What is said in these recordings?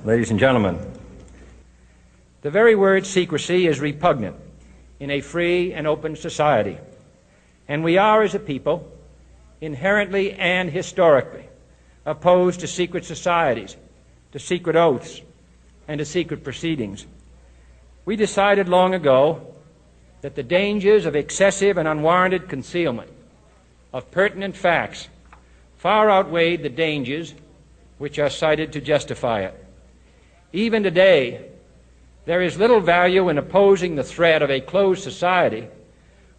Ladies and gentlemen, the very word secrecy is repugnant in a free and open society, and we are, as a people, inherently and historically opposed to secret societies, to secret oaths, and to secret proceedings. We decided long ago that the dangers of excessive and unwarranted concealment of pertinent facts far outweighed the dangers which are cited to justify it. Even today, there is little value in opposing the threat of a closed society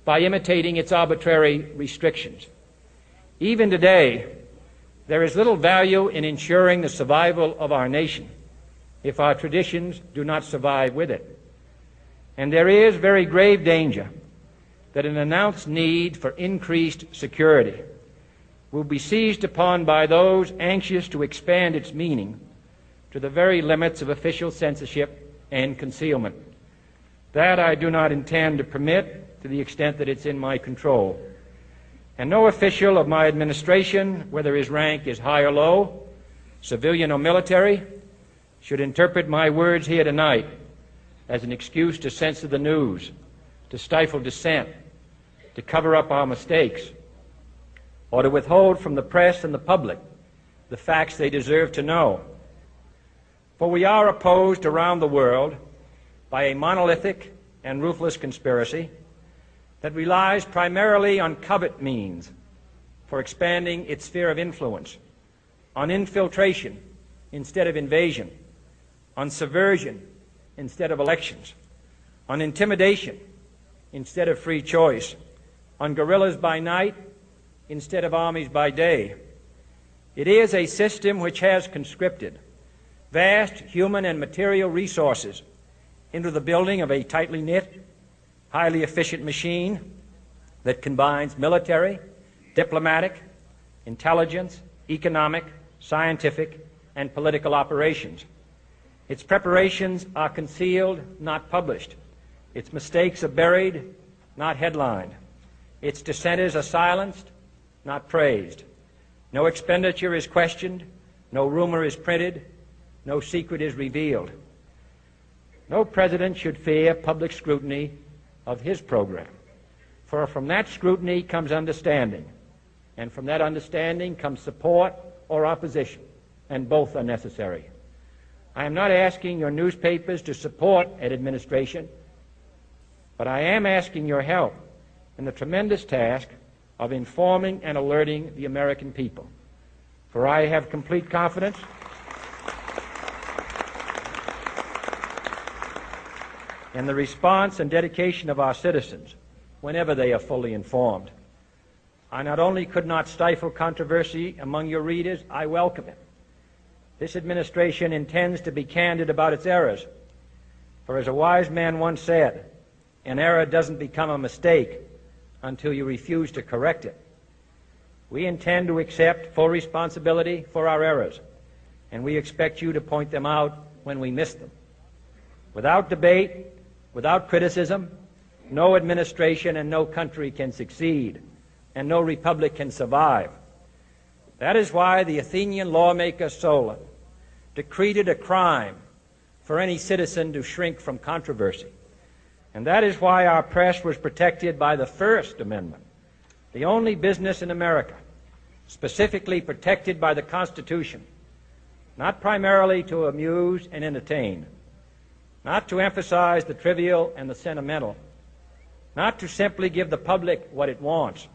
by imitating its arbitrary restrictions. Even today, there is little value in ensuring the survival of our nation if our traditions do not survive with it. And there is very grave danger that an announced need for increased security will be seized upon by those anxious to expand its meaning to the very limits of official censorship and concealment. That I do not intend to permit to the extent that it's in my control. And no official of my administration, whether his rank is high or low, civilian or military, should interpret my words here tonight as an excuse to censor the news, to stifle dissent, to cover up our mistakes, or to withhold from the press and the public the facts they deserve to know. For we are opposed around the world by a monolithic and ruthless conspiracy that relies primarily on covert means for expanding its sphere of influence, on infiltration instead of invasion, on subversion instead of elections, on intimidation instead of free choice, on guerrillas by night instead of armies by day. It is a system which has conscripted vast human and material resources into the building of a tightly knit, highly efficient machine that combines military, diplomatic, intelligence, economic, scientific, and political operations. Its preparations are concealed, not published. Its mistakes are buried, not headlined. Its dissenters are silenced, not praised. No expenditure is questioned, no rumor is printed, no secret is revealed. No president should fear public scrutiny of his program, for from that scrutiny comes understanding, and from that understanding comes support or opposition, and both are necessary. I am not asking your newspapers to support an administration, but I am asking your help in the tremendous task of informing and alerting the American people. For I have complete confidence in the response and dedication of our citizens whenever they are fully informed. I not only could not stifle controversy among your readers, I welcome it. This administration intends to be candid about its errors. For as a wise man once said, an error doesn't become a mistake until you refuse to correct it. We intend to accept full responsibility for our errors, and we expect you to point them out when we miss them. Without debate, without criticism, no administration and no country can succeed, and no republic can survive. That is why the Athenian lawmaker Solon decreed it a crime for any citizen to shrink from controversy. And that is why our press was protected by the First Amendment, the only business in America specifically protected by the Constitution, not primarily to amuse and entertain, not to emphasize the trivial and the sentimental, not to simply give the public what it wants,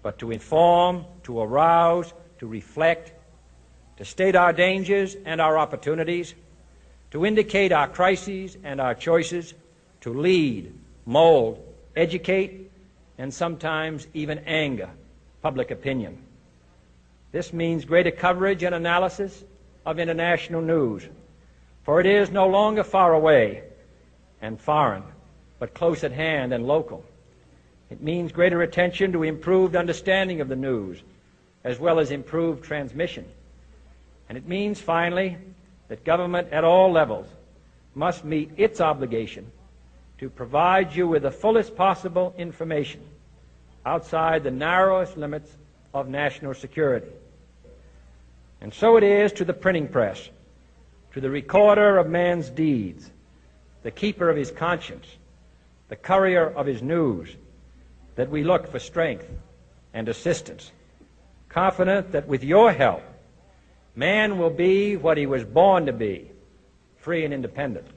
but to inform, to arouse, to reflect, to state our dangers and our opportunities, to indicate our crises and our choices, to lead, mold, educate, and sometimes even anger public opinion. This means greater coverage and analysis of international news, for it is no longer far away and foreign, but close at hand and local. It means greater attention to improved understanding of the news, as well as improved transmission. And it means, finally, that government at all levels must meet its obligation to provide you with the fullest possible information outside the narrowest limits of national security. And so it is to the printing press, to the recorder of man's deeds, the keeper of his conscience, the courier of his news, that we look for strength and assistance, confident that with your help, man will be what he was born to be, free and independent.